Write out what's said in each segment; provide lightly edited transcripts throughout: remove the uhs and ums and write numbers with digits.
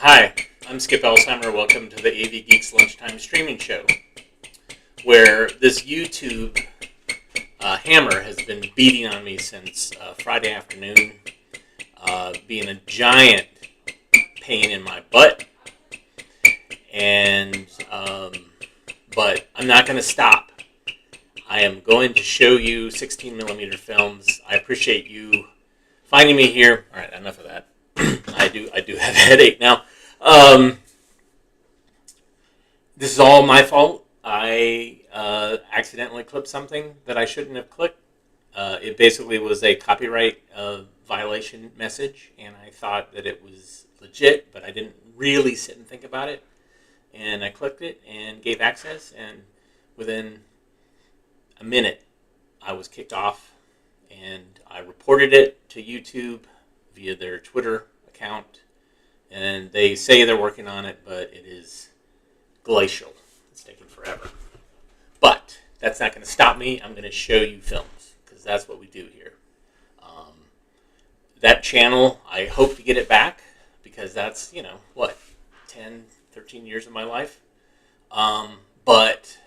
Hi, I'm Skip Elsheimer. Welcome to the AV Geeks Lunchtime Streaming Show, where this YouTube hammer has been beating on me since Friday afternoon, being a giant pain in my butt, and but I'm not going to stop. I am going to show you 16mm films. I appreciate you finding me here. All right, enough of that. I do have a headache now. This is all my fault. I accidentally clipped something that I shouldn't have clicked. It basically was a copyright violation message, and I thought that it was legit, but I didn't really sit and think about it. And I clicked it and gave access, and within a minute, I was kicked off, and I reported it to YouTube via their Twitter account, and they say they're working on it, but it is glacial. It's taking forever. But that's not going to stop me. I'm going to show you films, because that's what we do here. That channel, I hope to get it back, because that's, 10, 13 years of my life. But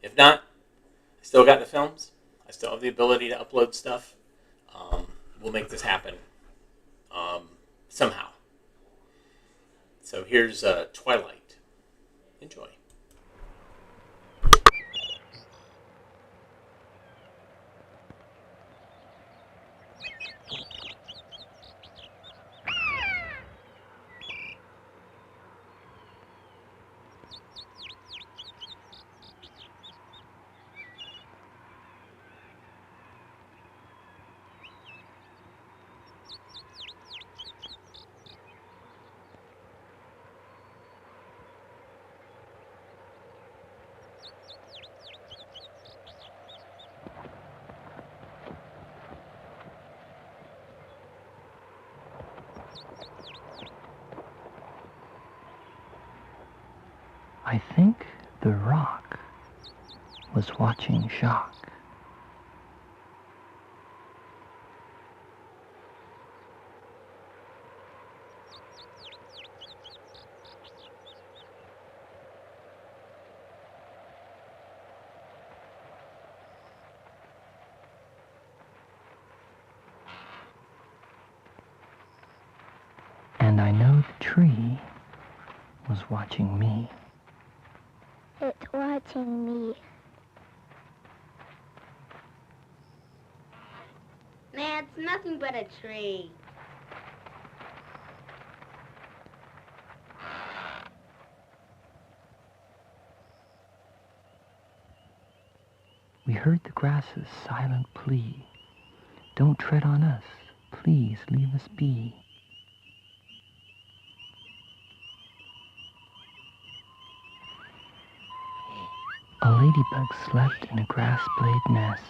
if not, I still got the films. I still have the ability to upload stuff. We'll make this happen somehow. So here's Twilight. Enjoy. I think the Rock was watching Jacques. And I know the tree was watching me. It's watching me. Nah, it's nothing but a tree. We heard the grass's silent plea. Don't tread on us. Please leave us be. A ladybug slept in a grass blade nest,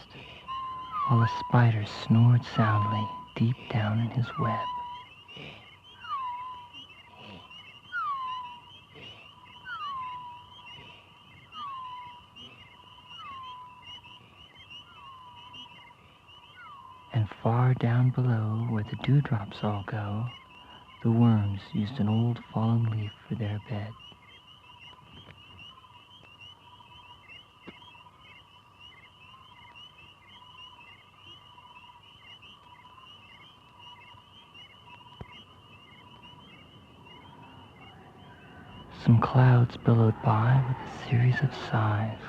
while a spider snored soundly deep down in his web. And far down below, where the dewdrops all go, the worms used an old fallen leaf for their bed. Some clouds billowed by with a series of sighs,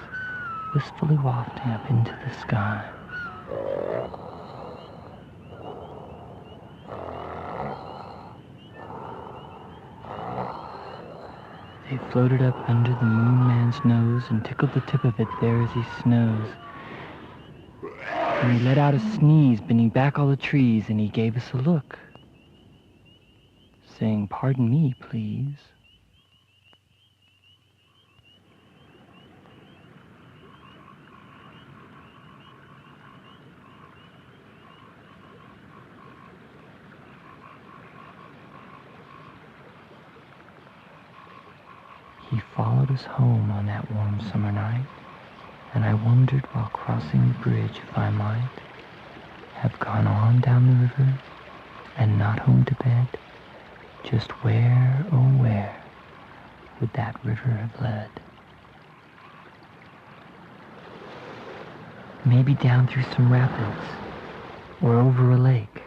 wistfully wafting up into the sky. They floated up under the moon man's nose and tickled the tip of it there as he snows. And he let out a sneeze, bending back all the trees, and he gave us a look, saying, "Pardon me, please." He followed us home on that warm summer night, and I wondered while crossing the bridge if I might have gone on down the river and not home to bed. Just where, oh where, would that river have led? Maybe down through some rapids, or over a lake.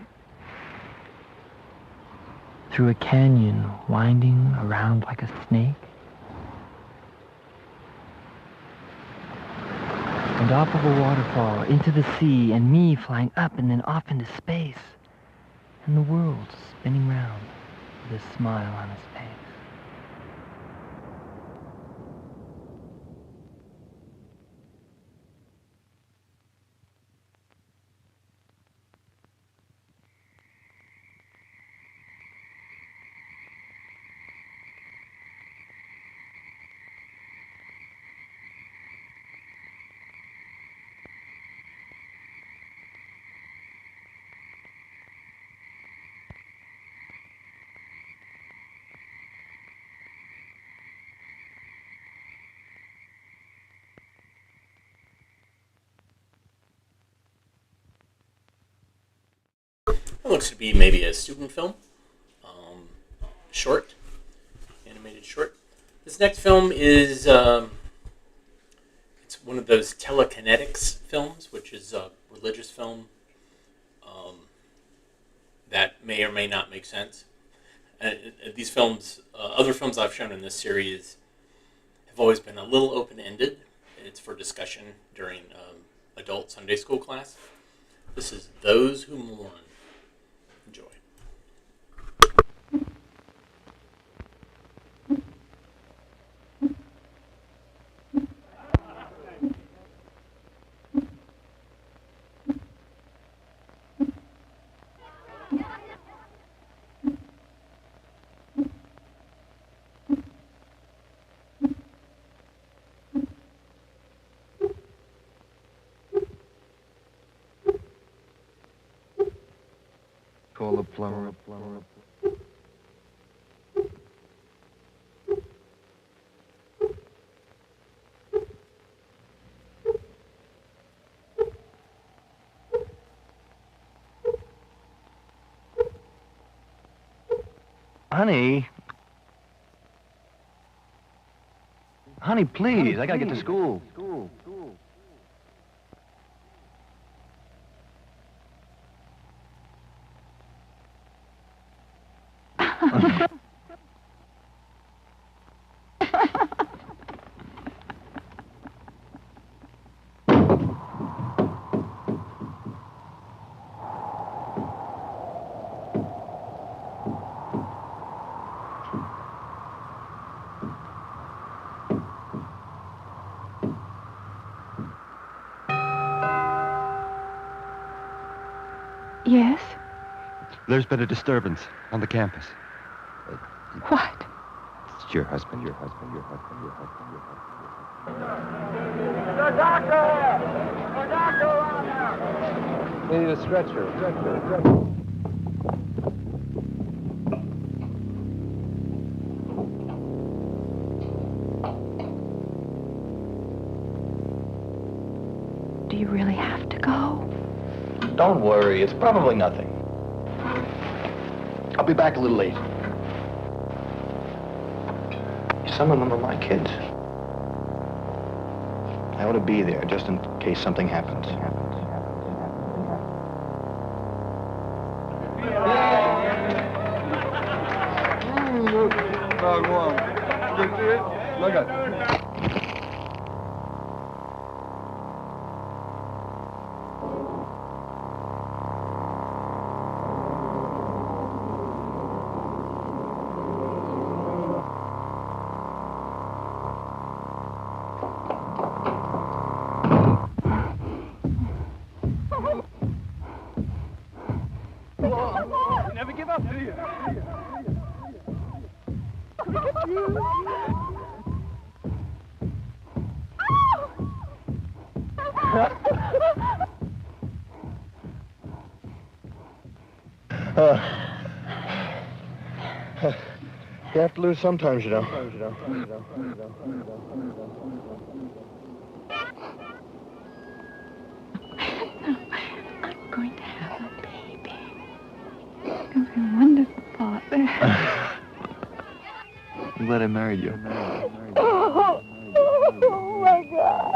Through a canyon winding around like a snake. And off of a waterfall into the sea, and me flying up and then off into space. And the world spinning round with a smile on his face. It looks to be maybe a student film, short, animated short. This next film is it's one of those telekinetics films, which is a religious film that may or may not make sense. These films, other films I've shown in this series, have always been a little open-ended. It's for discussion during adult Sunday school class. This is Those Who Mourn. Enjoy. Cauliflower. Honey. Honey, please. I gotta get to school. Yes? There's been a disturbance on the campus. What? It's your husband, your husband, your husband, your husband, your husband, your husband. The doctor! The doctor around there! They need a stretcher. Do you really have to go? Don't worry, it's probably nothing. I'll be back a little late. Some of them are my kids. I ought to be there just in case something happens. Look at it. Never give up, do you? You have to lose sometimes, you know. I'm going to have a baby. It's going to be a wonderful father. I'm glad I married you. Oh my God.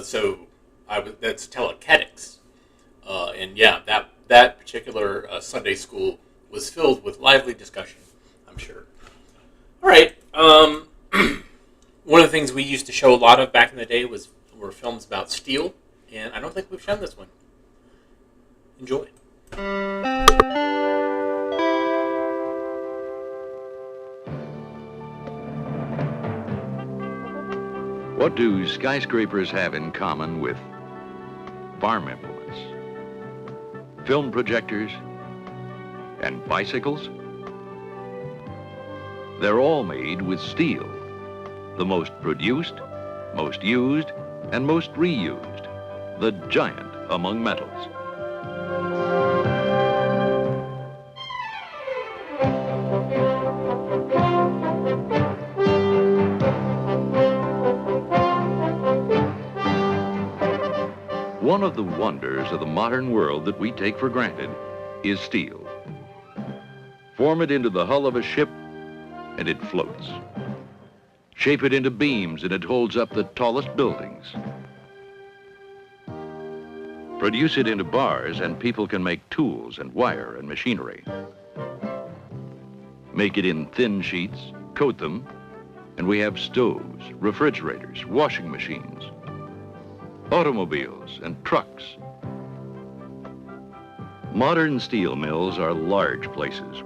So that's teleketics, and yeah, that particular Sunday school was filled with lively discussion, I'm sure. All right. One of the things we used to show a lot of back in the day were films about steel, and I don't think we've shown this one. Enjoy. What do skyscrapers have in common with farm implements, film projectors, and bicycles? They're all made with steel, the most produced, most used, and most reused, the giant among metals. One of the wonders of the modern world that we take for granted is steel. Form it into the hull of a ship, and it floats. Shape it into beams, and it holds up the tallest buildings. Produce it into bars, and people can make tools and wire and machinery. Make it in thin sheets, coat them, and we have stoves, refrigerators, washing machines, automobiles, and trucks. Modern steel mills are large places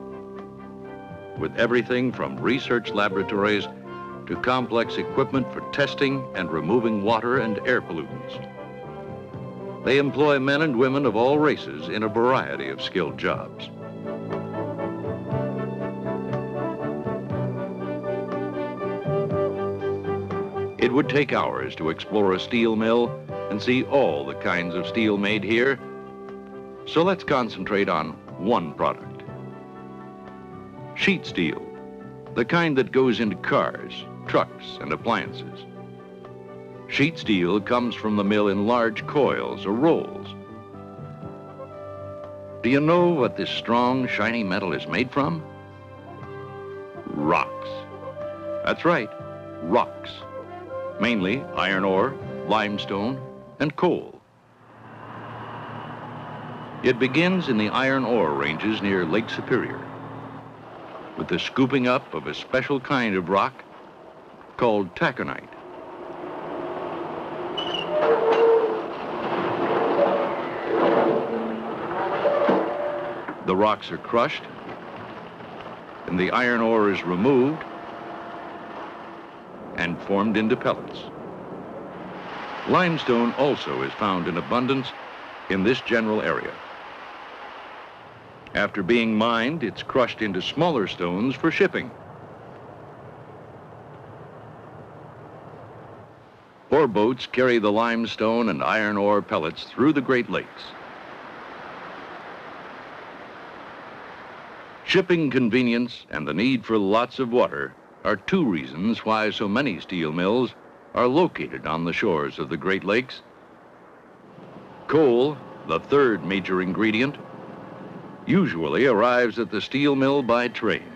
with everything from research laboratories to complex equipment for testing and removing water and air pollutants. They employ men and women of all races in a variety of skilled jobs. It would take hours to explore a steel mill and see all the kinds of steel made here. So let's concentrate on one product. Sheet steel, the kind that goes into cars, trucks, and appliances. Sheet steel comes from the mill in large coils or rolls. Do you know what this strong, shiny metal is made from? Rocks. That's right, rocks. Mainly iron ore, limestone, and coal. It begins in the iron ore ranges near Lake Superior with the scooping up of a special kind of rock called taconite. The rocks are crushed, and the iron ore is removed and formed into pellets. Limestone also is found in abundance in this general area. After being mined, it's crushed into smaller stones for shipping. Ore boats carry the limestone and iron ore pellets through the Great Lakes. Shipping convenience and the need for lots of water are two reasons why so many steel mills are located on the shores of the Great Lakes. Coal, the third major ingredient, usually arrives at the steel mill by train.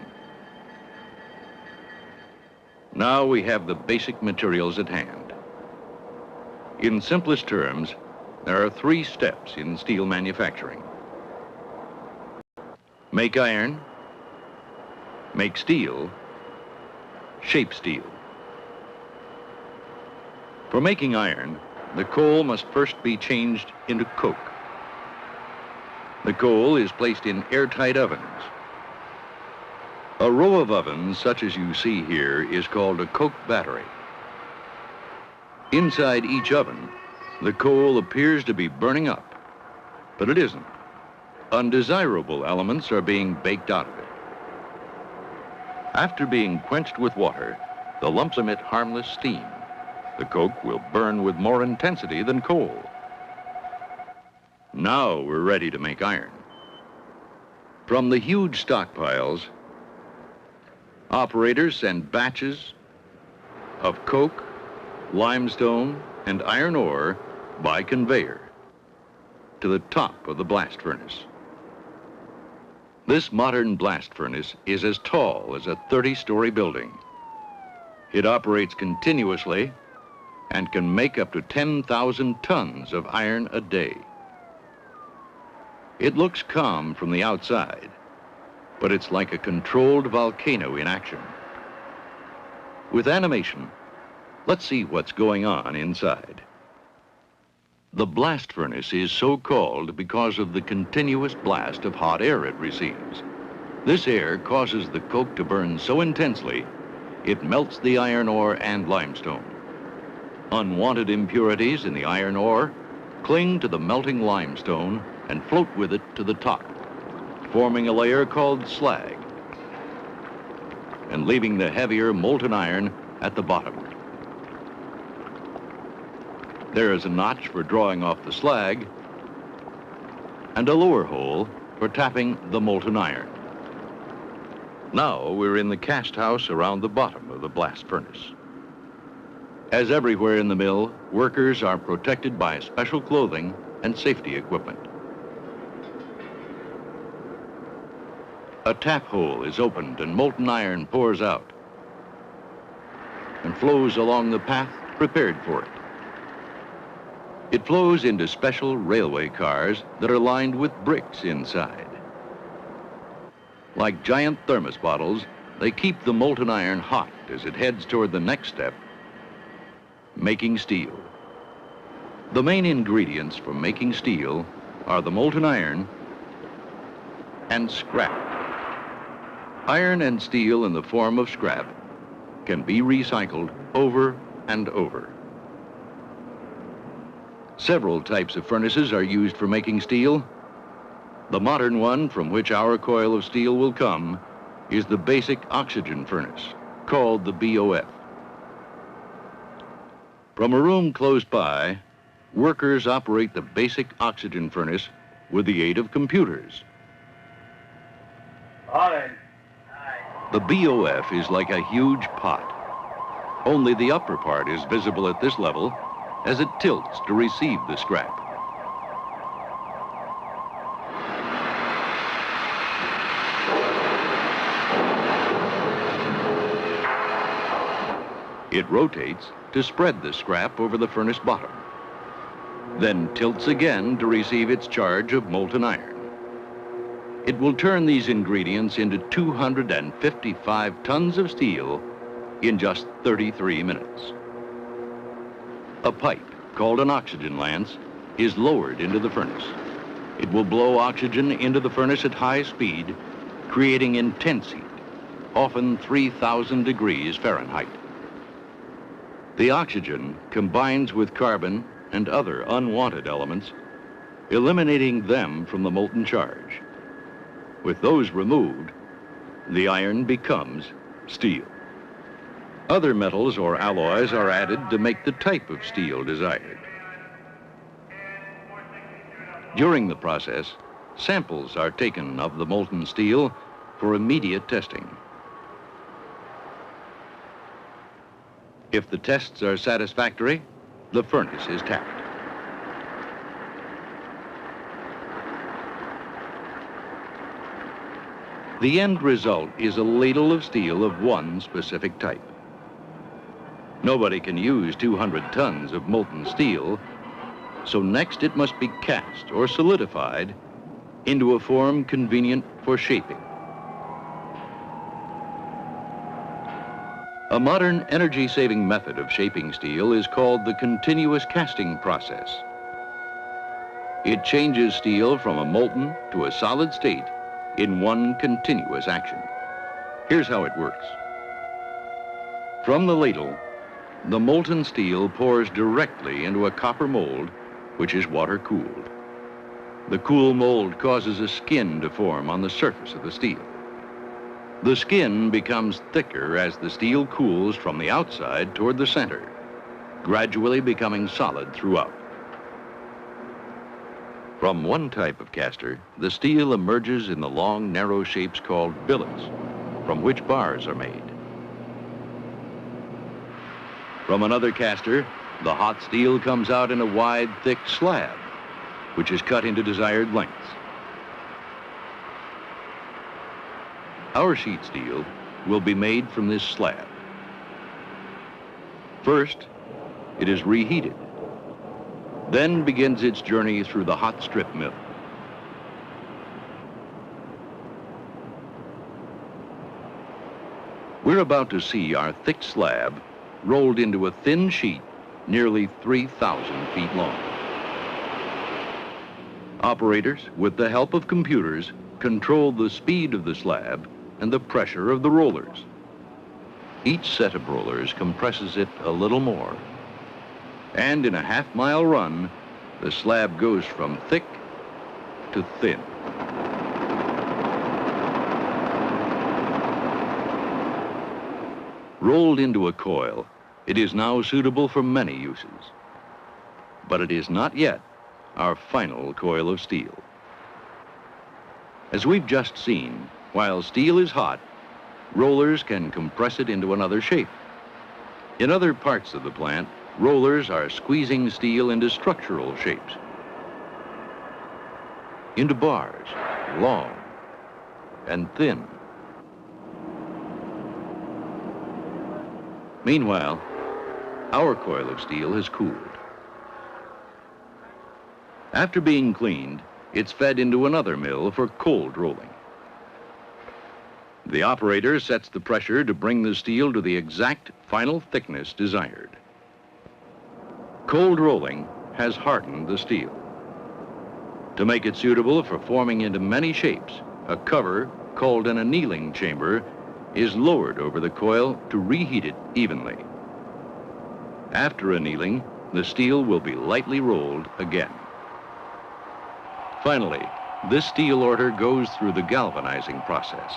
Now we have the basic materials at hand. In simplest terms, there are 3 steps in steel manufacturing. Make iron, make steel, shape steel. For making iron, the coal must first be changed into coke. The coal is placed in airtight ovens. A row of ovens, such as you see here, is called a coke battery. Inside each oven, the coal appears to be burning up, but it isn't. Undesirable elements are being baked out of it. After being quenched with water, the lumps emit harmless steam. The coke will burn with more intensity than coal. Now we're ready to make iron. From the huge stockpiles, operators send batches of coke, limestone, and iron ore by conveyor to the top of the blast furnace. This modern blast furnace is as tall as a 30-story building. It operates continuously and can make up to 10,000 tons of iron a day. It looks calm from the outside, but it's like a controlled volcano in action. With animation, let's see what's going on inside. The blast furnace is so called because of the continuous blast of hot air it receives. This air causes the coke to burn so intensely, it melts the iron ore and limestone. Unwanted impurities in the iron ore cling to the melting limestone and float with it to the top, forming a layer called slag, and leaving the heavier molten iron at the bottom. There is a notch for drawing off the slag and a lower hole for tapping the molten iron. Now we're in the cast house around the bottom of the blast furnace. As everywhere in the mill, workers are protected by special clothing and safety equipment. A tap hole is opened and molten iron pours out and flows along the path prepared for it. It flows into special railway cars that are lined with bricks inside. Like giant thermos bottles, they keep the molten iron hot as it heads toward the next step, making steel. The main ingredients for making steel are the molten iron and scrap. Iron and steel in the form of scrap can be recycled over and over. Several types of furnaces are used for making steel. The modern one from which our coil of steel will come is the basic oxygen furnace, called the BOF. From a room close by, workers operate the basic oxygen furnace with the aid of computers. The BOF is like a huge pot. Only the upper part is visible at this level as it tilts to receive the scrap. It rotates to spread the scrap over the furnace bottom, then tilts again to receive its charge of molten iron. It will turn these ingredients into 255 tons of steel in just 33 minutes. A pipe, called an oxygen lance, is lowered into the furnace. It will blow oxygen into the furnace at high speed, creating intense heat, often 3,000 degrees Fahrenheit. The oxygen combines with carbon and other unwanted elements, eliminating them from the molten charge. With those removed, the iron becomes steel. Other metals or alloys are added to make the type of steel desired. During the process, samples are taken of the molten steel for immediate testing. If the tests are satisfactory, the furnace is tapped. The end result is a ladle of steel of one specific type. Nobody can use 200 tons of molten steel, so next it must be cast or solidified into a form convenient for shaping. A modern energy-saving method of shaping steel is called the continuous casting process. It changes steel from a molten to a solid state in one continuous action. Here's how it works. From the ladle, the molten steel pours directly into a copper mold, which is water-cooled. The cool mold causes a skin to form on the surface of the steel. The skin becomes thicker as the steel cools from the outside toward the center, gradually becoming solid throughout. From one type of caster, the steel emerges in the long, narrow shapes called billets, from which bars are made. From another caster, the hot steel comes out in a wide, thick slab, which is cut into desired lengths. Our sheet steel will be made from this slab. First, it is reheated. Then begins its journey through the hot strip mill. We're about to see our thick slab rolled into a thin sheet nearly 3,000 feet long. Operators, with the help of computers, control the speed of the slab and the pressure of the rollers. Each set of rollers compresses it a little more. And in a half-mile run, the slab goes from thick to thin. Rolled into a coil, it is now suitable for many uses. But it is not yet our final coil of steel. As we've just seen, while steel is hot, rollers can compress it into another shape. In other parts of the plant, rollers are squeezing steel into structural shapes, into bars, long and thin. Meanwhile, our coil of steel has cooled. After being cleaned, it's fed into another mill for cold rolling. The operator sets the pressure to bring the steel to the exact final thickness desired. Cold rolling has hardened the steel. To make it suitable for forming into many shapes, a cover called an annealing chamber is lowered over the coil to reheat it evenly. After annealing, the steel will be lightly rolled again. Finally, this steel order goes through the galvanizing process,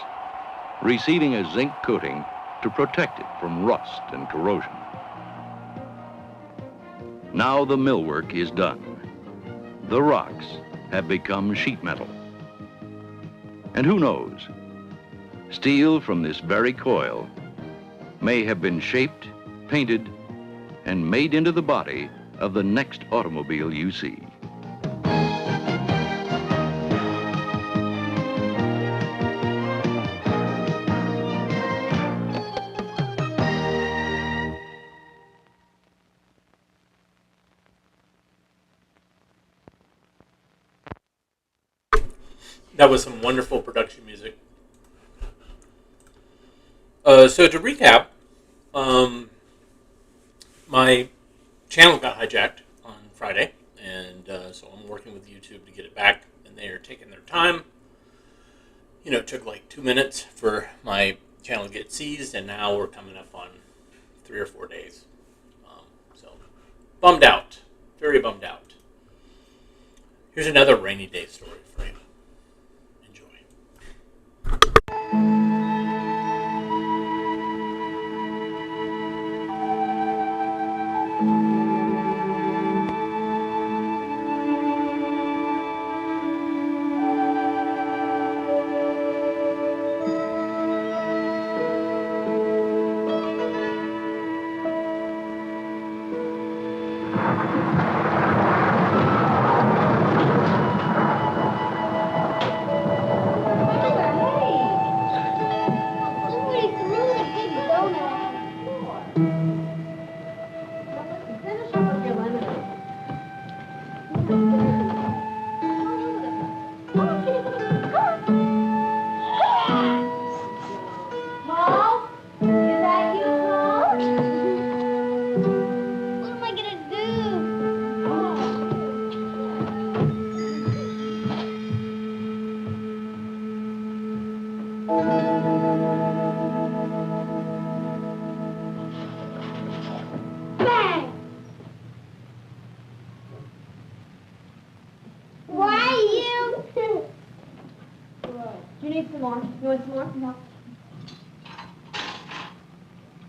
receiving a zinc coating to protect it from rust and corrosion. Now the millwork is done. The rocks have become sheet metal. And who knows, steel from this very coil may have been shaped, painted, and made into the body of the next automobile you see. That was some wonderful production music. So to recap, my channel got hijacked on Friday, and so I'm working with YouTube to get it back. And they are taking their time. You know, it took like 2 minutes for my channel to get seized, and now we're coming up on 3 or 4 days. So, bummed out. Very bummed out. Here's another rainy day story for you. Enjoy.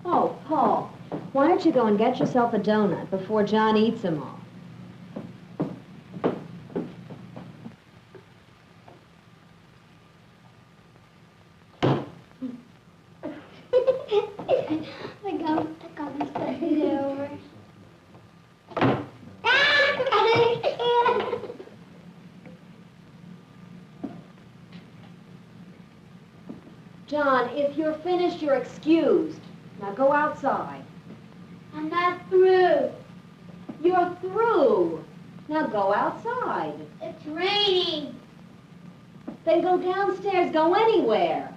Oh, Paul, why don't you go and get yourself a donut before John eats them all? John, if you're finished, you're excused. Now go outside. I'm not through. You're through. Now go outside. It's raining. Then go downstairs. Go anywhere.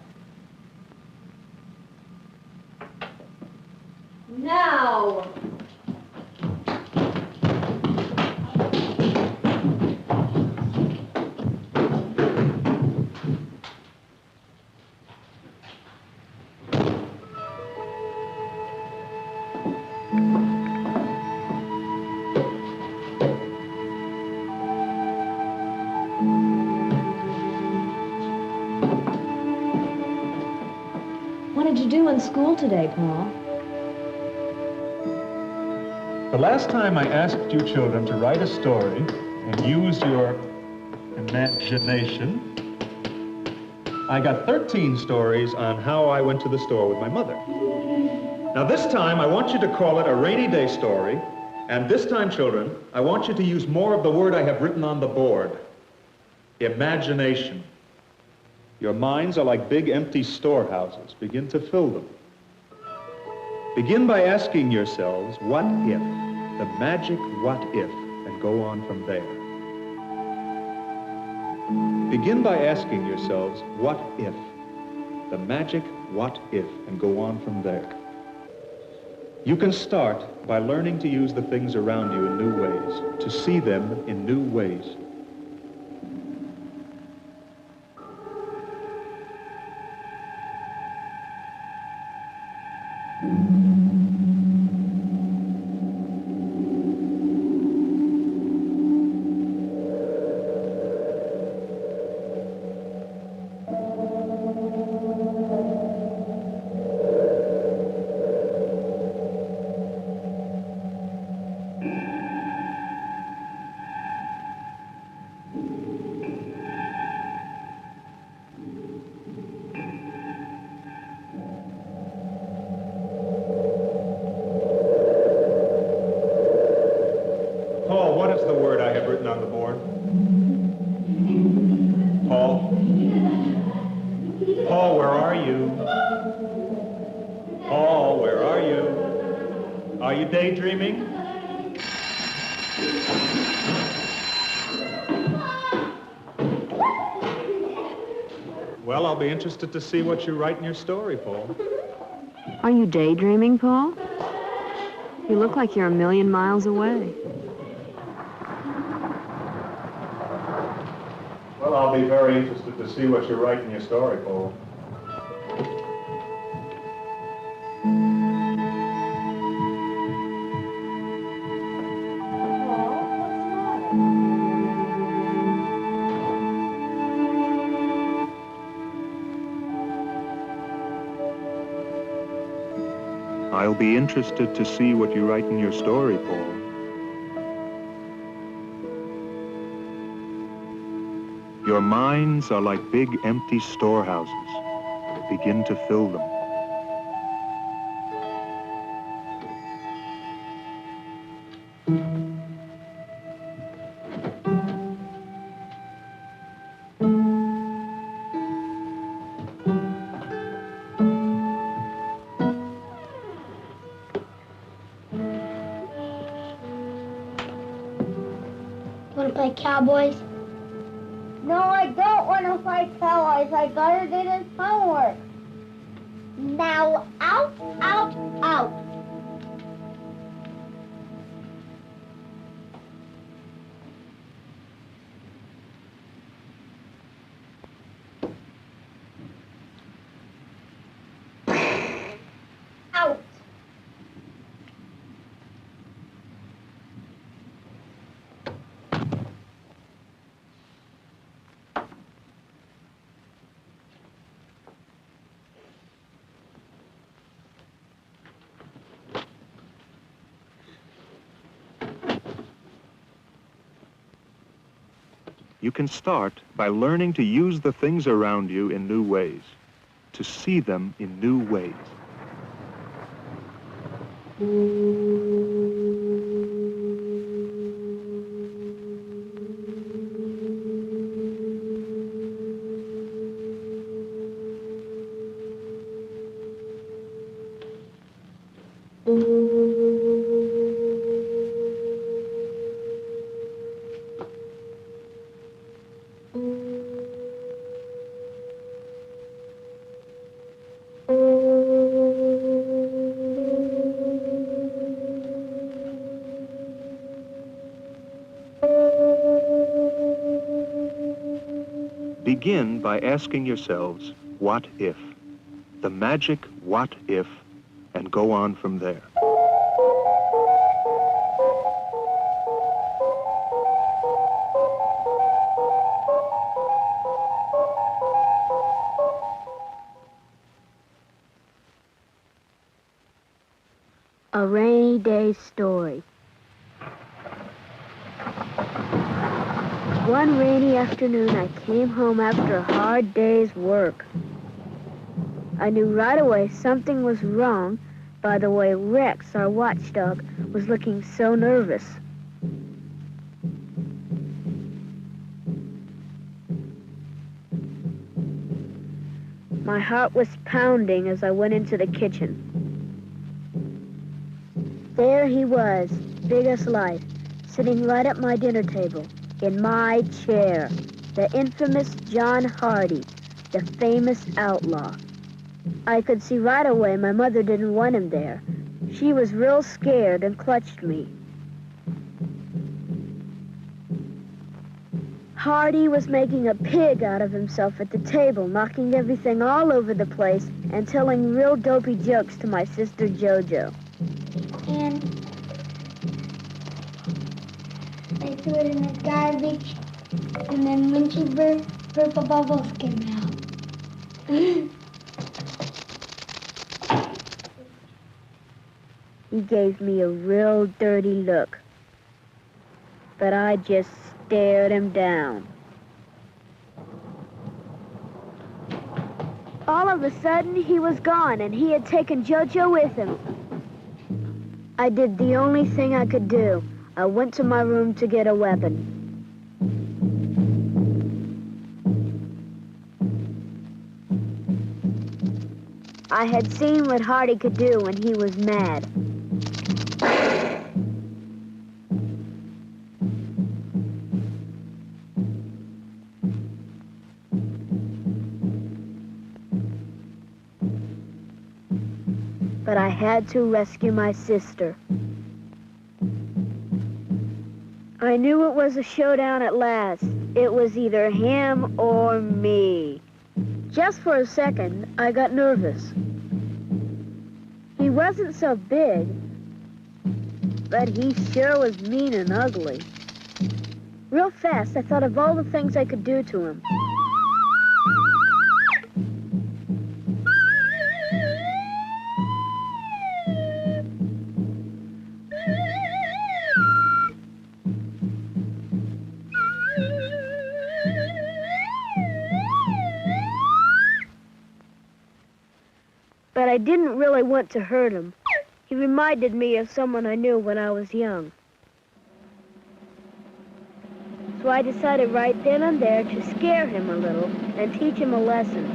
Now. What did you do in school today, Paul? The last time I asked you children to write a story and use your imagination, I got 13 stories on how I went to the store with my mother. Now this time I want you to call it a rainy day story, and this time, children, I want you to use more of the word I have written on the board. Imagination. Your minds are like big empty storehouses. Begin to fill them. Begin by asking yourselves, what if? The magic what if, and go on from there. Begin by asking yourselves, what if? The magic what if, and go on from there. You can start by learning to use the things around you in new ways, to see them in new ways. Paul, what is the word I have written on the board? Paul? Paul, where are you? Paul, where are you? Are you daydreaming? Well, I'll be interested to see what you write in your story, Paul. Are you daydreaming, Paul? You look like you're a million miles away. Well, I'll be very interested to see what you write in your story, Paul. I'll be interested to see what you write in your story, Paul. Your minds are like big empty storehouses. Begin to fill them. Want to play cowboys? No, I don't want to fight cowboys. I gotta do this homework. Now, out, out, out. Out. You can start by learning to use the things around you in new ways, to see them in new ways. Begin by asking yourselves, what if? The magic what if, and go on from there. A rainy day story. One rainy afternoon, I came home after a hard day's work. I knew right away something was wrong by the way Rex, our watchdog, was looking so nervous. My heart was pounding as I went into the kitchen. There he was, big as life, sitting right at my dinner table, in my chair, the infamous John Hardy, the famous outlaw. I could see right away my mother didn't want him there. She was real scared and clutched me. Hardy was making a pig out of himself at the table, knocking everything all over the place and telling real dopey jokes to my sister Jojo. And I threw it in the garbage, and then when she burped, purple bubbles came out. He gave me a real dirty look, but I just stared him down. All of a sudden, he was gone, and he had taken Jojo with him. I did the only thing I could do. I went to my room to get a weapon. I had seen what Hardy could do when he was mad. But I had to rescue my sister. I knew it was a showdown at last. It was either him or me. Just for a second, I got nervous. He wasn't so big, but he sure was mean and ugly. Real fast, I thought of all the things I could do to him. But I didn't really want to hurt him. He reminded me of someone I knew when I was young. So I decided right then and there to scare him a little and teach him a lesson.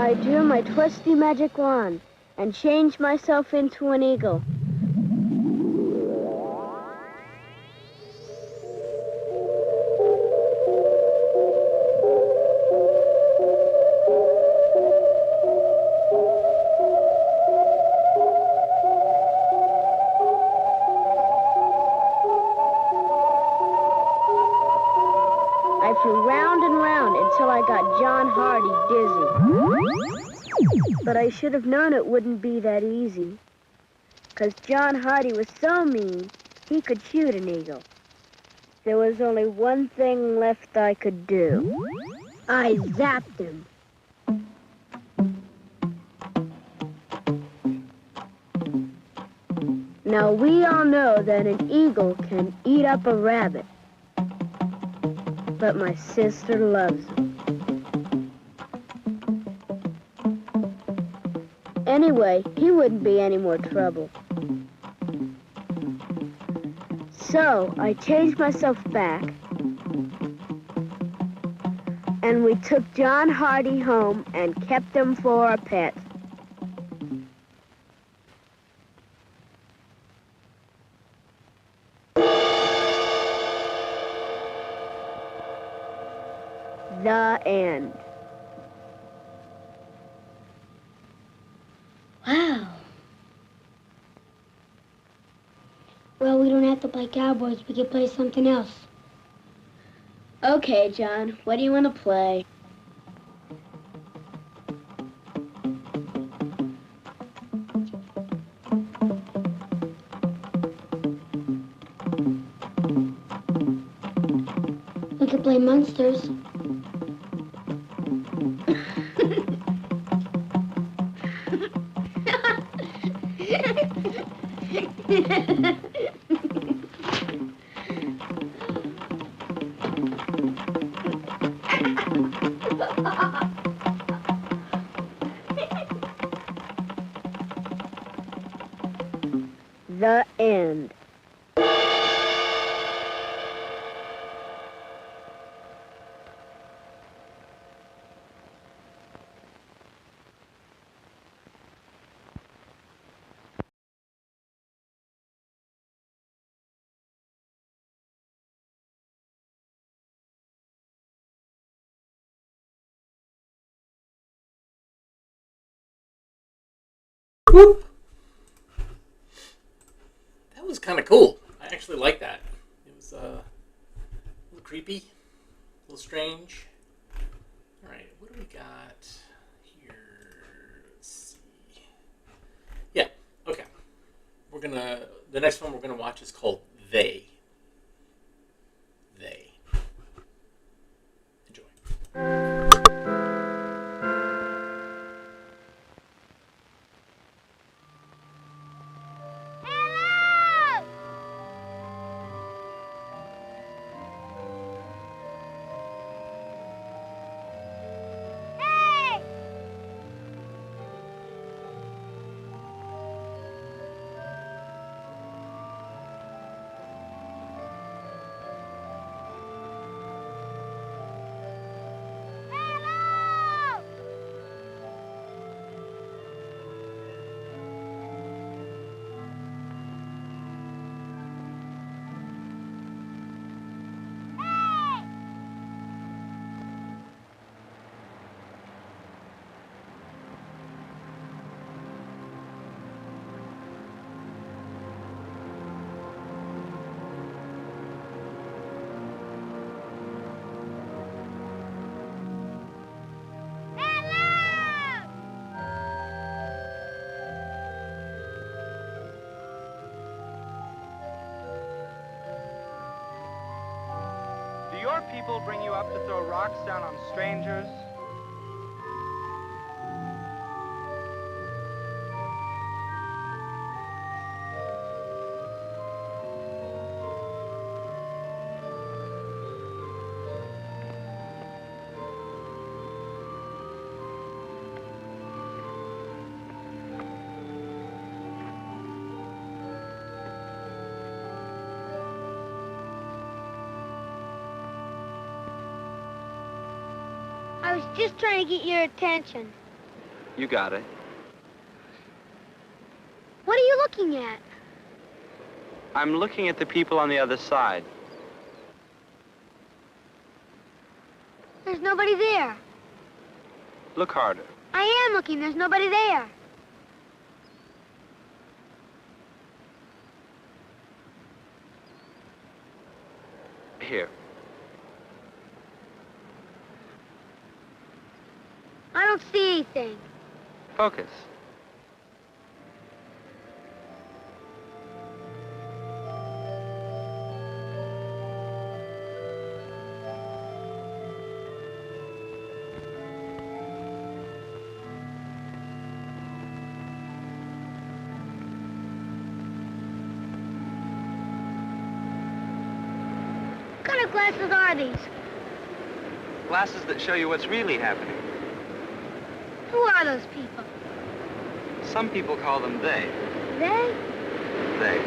I drew my twisty magic wand and changed myself into an eagle. I flew round and round until I got John Hardy dizzy. But I should have known it wouldn't be that easy. 'Cause John Hardy was so mean, he could shoot an eagle. There was only one thing left I could do. I zapped him. Now we all know that an eagle can eat up a rabbit. But my sister loves him. Anyway, he wouldn't be any more trouble. So I changed myself back, and we took John Hardy home and kept him for a pet. The end. Wow. Well, we don't have to play cowboys. We can play something else. Okay, John, what do you want to play? We could play monsters. The end. Whoop. That was kind of cool. I actually like that. It was a little creepy, a little strange. All right, what do we got here? Let's see. Yeah, okay. The next one we're gonna watch is called They. They. Enjoy. your people bring you up to throw rocks down on strangers? I was just trying to get your attention. You got it. What are you looking at? I'm looking at the people on the other side. There's nobody there. Look harder. I am looking. There's nobody there. Here. I don't see anything. Focus. What kind of glasses are these? Glasses that show you what's really happening. Who are those people? Some people call them they. They? They.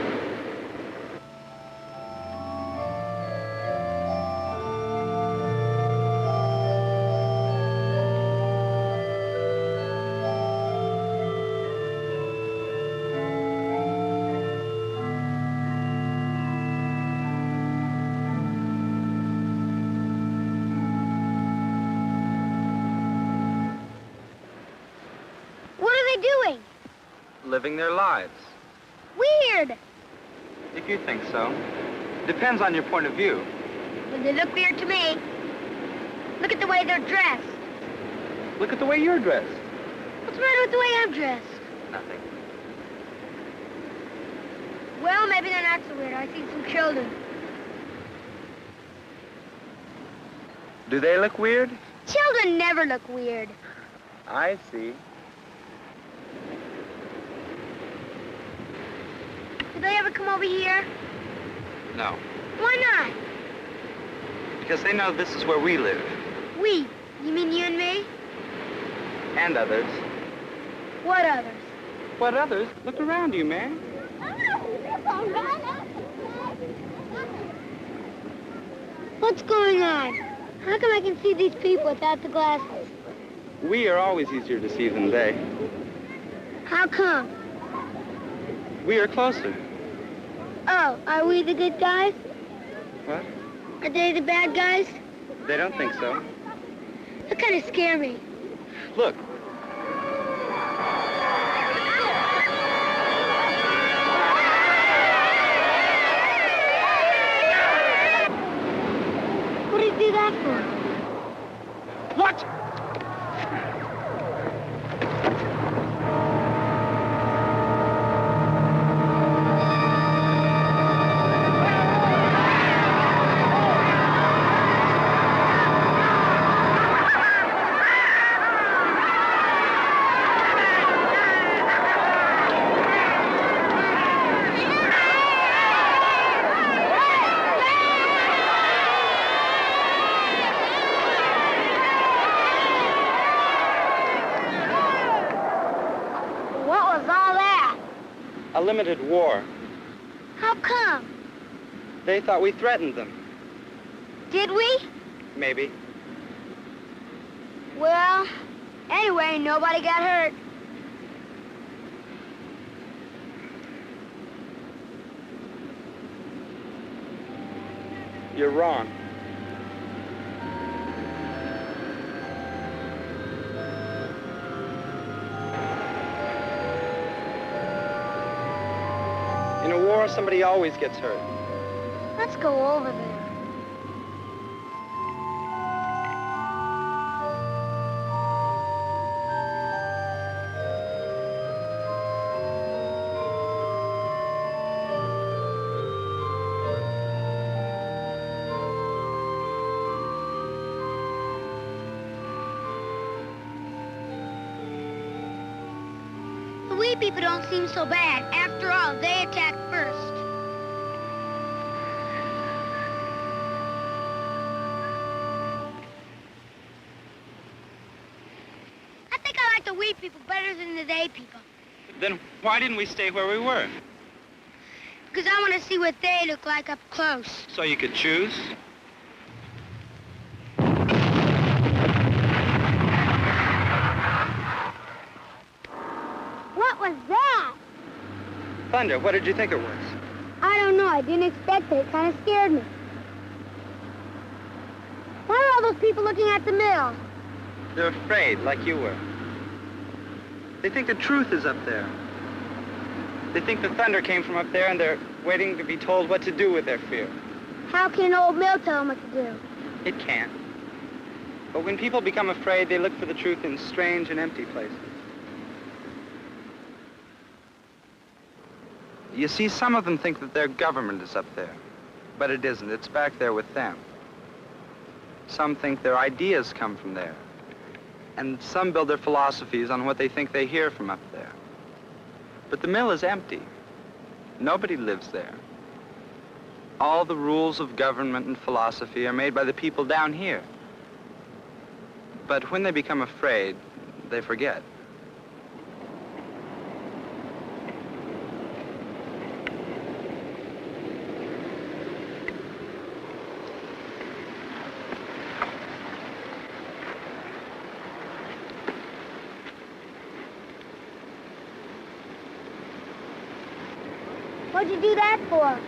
What are they doing? Living their lives. Weird. If you think so. Depends on your point of view. But they look weird to me. Look at the way they're dressed. Look at the way you're dressed. What's the matter with the way I'm dressed? Nothing. Well, maybe they're not so weird. I see some children. Do they look weird? Children never look weird. I see. Do they ever come over here? No. Why not? Because they know this is where we live. We? You mean you and me? And others. What others? What others? Look around you, man. What's going on? How come I can see these people without the glasses? We are always easier to see than they. How come? We are closer. Oh, are we the good guys? What? Are they the bad guys? They don't think so. That kind of scare me. Look. What do you do that for? What? What was all that? A limited war. How come? They thought we threatened them. Did we? Maybe. Well, anyway, nobody got hurt. You're wrong. In a war, somebody always gets hurt. Let's go over there. we people don't seem so bad. After all, they attacked first. I think I like the we people better than the they people. Then why didn't we stay where we were? Because I want to see what they look like up close. So you could choose? What was that? Thunder, what did you think it was? I don't know. I didn't expect it. It kind of scared me. Why are all those people looking at the mill? They're afraid, like you were. They think the truth is up there. They think the thunder came from up there, and they're waiting to be told what to do with their fear. How can an old mill tell them what to do? It can't. But when people become afraid, they look for the truth in strange and empty places. You see, some of them think that their government is up there. But it isn't. It's back there with them. Some think their ideas come from there. And some build their philosophies on what they think they hear from up there. But the mill is empty. Nobody lives there. All the rules of government and philosophy are made by the people down here. But when they become afraid, they forget. What'd you do that for?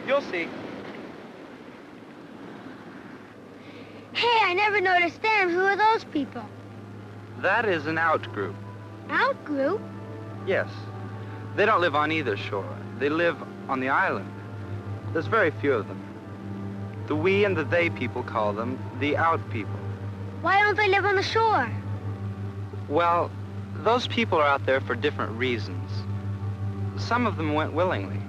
You'll see. Hey, I never noticed them. Who are those people? That is an out group. Out group? Yes. They don't live on either shore. They live on the island. There's very few of them. The we and the they people call them the out people. Why don't they live on the shore? Well, those people are out there for different reasons. Some of them went willingly.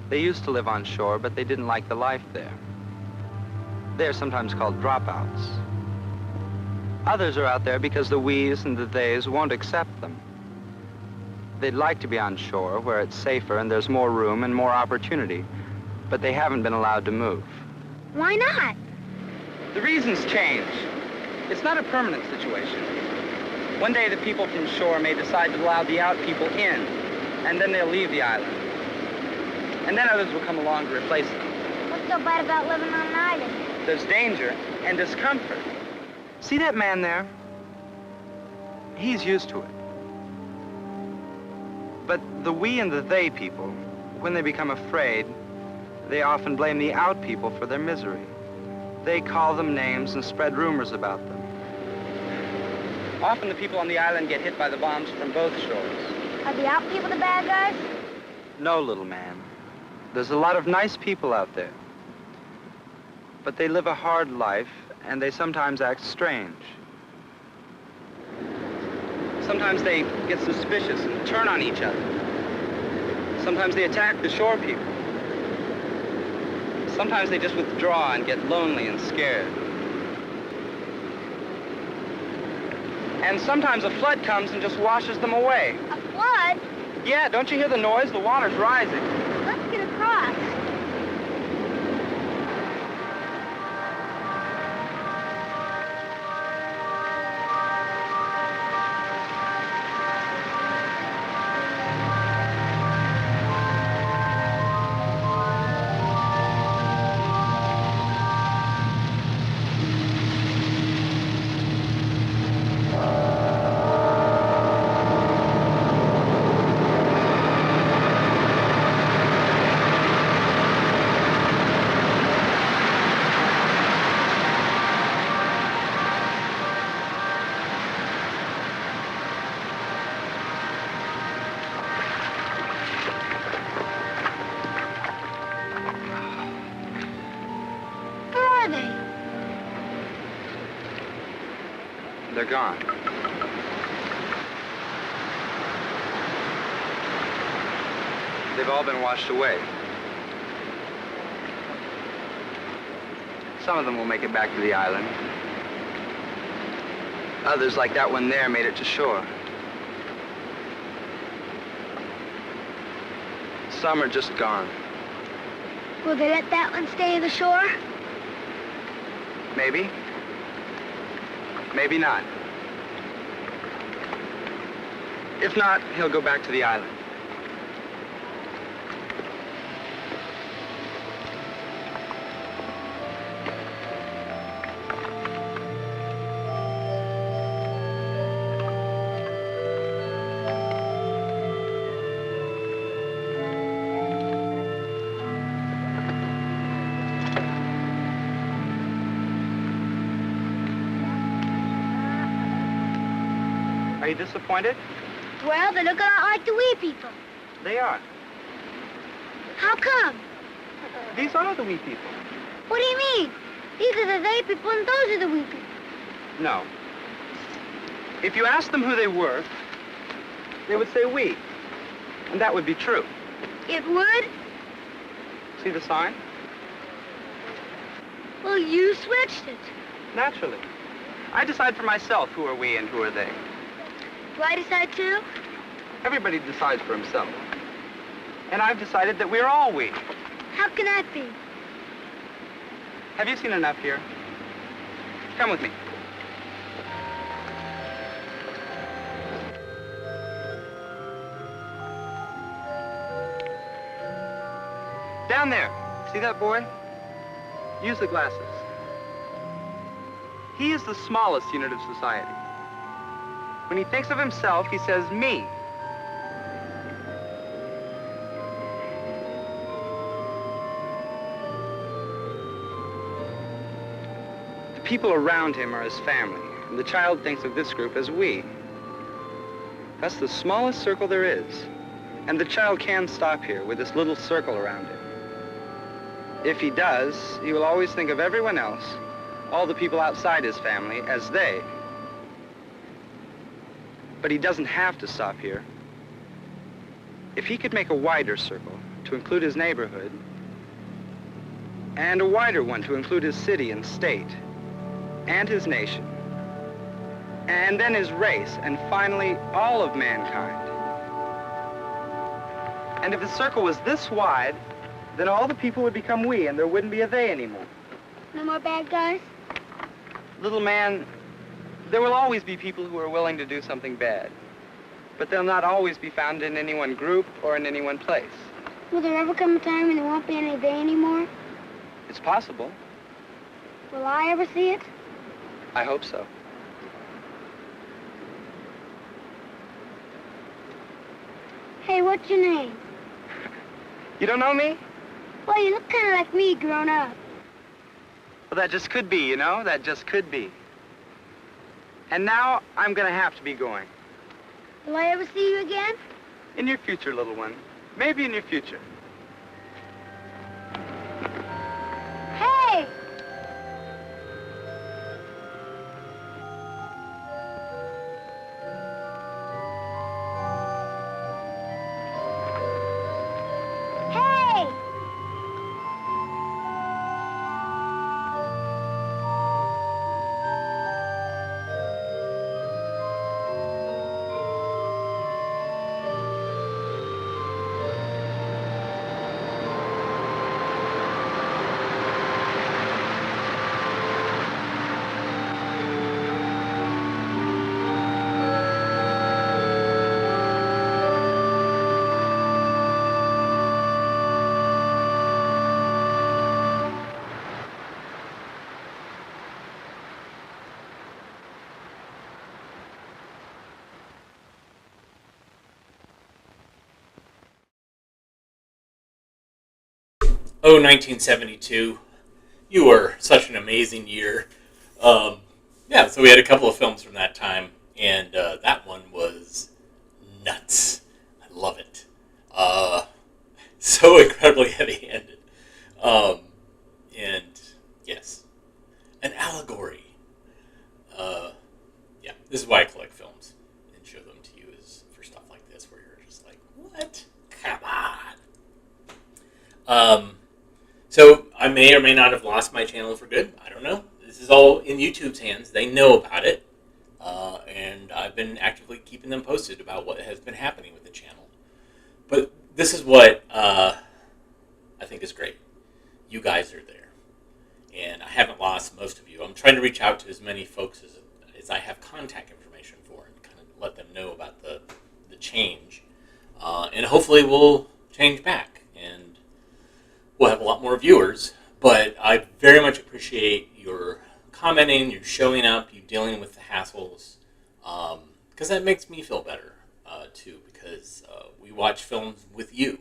They used to live on shore, but they didn't like the life there. They're sometimes called dropouts. Others are out there because the we's and the they's won't accept them. They'd like to be on shore where it's safer and there's more room and more opportunity, but they haven't been allowed to move. Why not? The reasons change. It's not a permanent situation. One day the people from shore may decide to allow the out people in, and then they'll leave the island. And then others will come along to replace them. What's so bad about living on an island? There's danger and discomfort. See that man there? He's used to it. But the we and the they people, when they become afraid, they often blame the out people for their misery. They call them names and spread rumors about them. Often the people on the island get hit by the bombs from both shores. Are the out people the bad guys? No, little man. There's a lot of nice people out there. But they live a hard life, and they sometimes act strange. Sometimes they get suspicious and turn on each other. Sometimes they attack the shore people. Sometimes they just withdraw and get lonely and scared. And sometimes a flood comes and just washes them away. A flood? Yeah, don't you hear the noise? The water's rising. Let's get across. They're gone. They've all been washed away. Some of them will make it back to the island. Others, like that one there, made it to shore. Some are just gone. Will they let that one stay in the shore? Maybe. Maybe not. If not, he'll go back to the island. Are you disappointed? Well, they look a lot like the wee people. They are. How come? These are the wee people. What do you mean? These are the they people and those are the wee people. No. If you asked them who they were, they would say we. And that would be true. It would? See the sign? Well, you switched it. Naturally. I decide for myself who are we and who are they. Do I decide too? Everybody decides for himself. And I've decided that we're all we. How can that be? Have you seen enough here? Come with me. Down there. See that boy? Use the glasses. He is the smallest unit of society. When he thinks of himself, he says, me. The people around him are his family, and the child thinks of this group as we. That's the smallest circle there is, and the child can stop here with this little circle around him. If he does, he will always think of everyone else, all the people outside his family, as they. But he doesn't have to stop here. If he could make a wider circle to include his neighborhood, and a wider one to include his city and state, and his nation, and then his race, and finally all of mankind. And if the circle was this wide, then all the people would become we, and there wouldn't be a they anymore. No more bad guys? Little man, there will always be people who are willing to do something bad. But they'll not always be found in any one group or in any one place. Will there ever come a time when there won't be any they anymore? It's possible. Will I ever see it? I hope so. Hey, what's your name? You don't know me? Well, you look kind of like me grown up. Well, that just could be, you know? That just could be. And now, I'm gonna have to be going. Will I ever see you again? In your future, little one. Maybe in your future. Hey! Hey! Oh, 1972. You were such an amazing year. Yeah, so we had a couple of films from that time, and that one was nuts. I love it. So incredibly heavy-handed. And, yes, an allegory. Yeah, this is why I collect films and show them to you is for stuff like this, where you're just like, what? Come on. So I may or may not have lost my channel for good. I don't know. This is all in YouTube's hands. They know about it. And I've been actively keeping them posted about what has been happening with the channel. But this is what I think is great. You guys are there. And I haven't lost most of you. I'm trying to reach out to as many folks as I have contact information for and kind of let them know about the change. And hopefully we'll change back and we'll have a lot more viewers. But I very much appreciate your commenting, you showing up, you dealing with the hassles, because that makes me feel better too, because we watch films with you,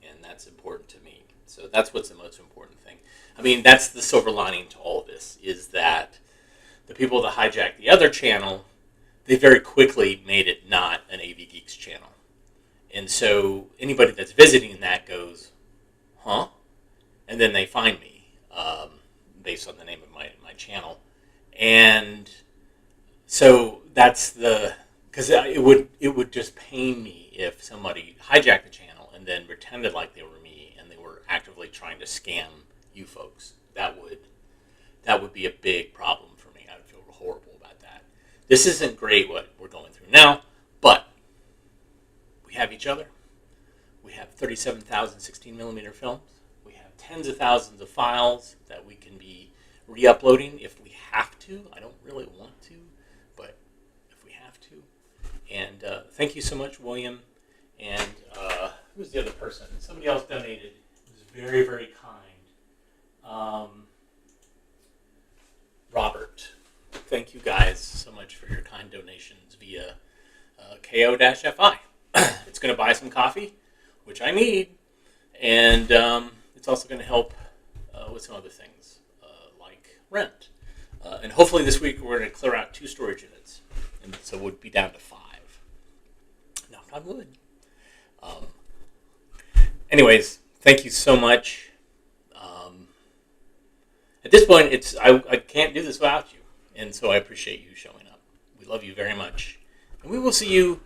and that's important to me. So that's what's the most important thing. I mean, that's the silver lining to all of this, is that the people that hijacked the other channel, they very quickly made it not an AV Geeks channel. And so anybody that's visiting that goes, huh? And then they find me based on the name of my channel. And so that's because it would just pain me if somebody hijacked the channel and then pretended like they were me and they were actively trying to scam you folks. That would be a big problem for me. I'd feel horrible about that. This isn't great what we're going through now, but we have each other. We have 37,000 16mm films. We have tens of thousands of files that we can be re-uploading if we have to. I don't really want to, but if we have to. And thank you so much, William. And who was the other person? Somebody else donated. It was very, very kind. Robert. Thank you guys so much for your kind donations via KO-FI. It's going to buy some coffee, which I need, and it's also going to help with some other things like rent. And hopefully this week we're going to clear out 2 storage units, and so we'll be down to 5. Knock on wood. Anyways, thank you so much. At this point, I can't do this without you, and so I appreciate you showing up. We love you very much, and we will see you